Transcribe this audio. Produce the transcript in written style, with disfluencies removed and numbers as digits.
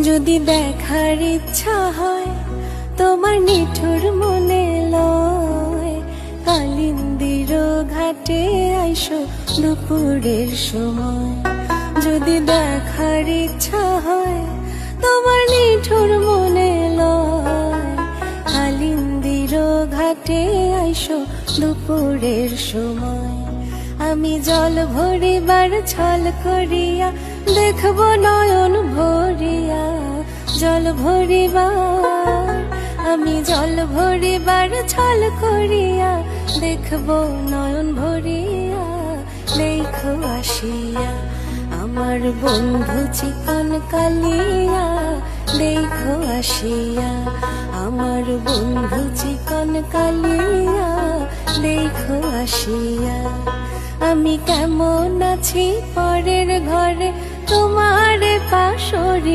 যদি দেখার ইচ্ছা হয় তোমার নিঠুর মনে লয়, কালিন্দির ঘাটে আইসো দুপুরের সময়। যদি দেখার ইচ্ছা হয় তোমার নিঠুর মনে লয়, কালিন্দির ঘাটে আইসো দুপুরের সময়। আমি জল ভরিবার ছল করিয়া দেখব নয়ন ভরিয়া, জল ভরিবার আমি জল ভরিবার ছল করিয়া দেখব নয়ন ভরিয়া। দেখো আসিয়া আমার বন্ধু চিকন কালিয়া, দেখো আসিয়া আমার বন্ধু চিকন কালিয়া, দেখো আসিয়া। আমি কেমন আছি পরের ঘরে তোমার পাশরি।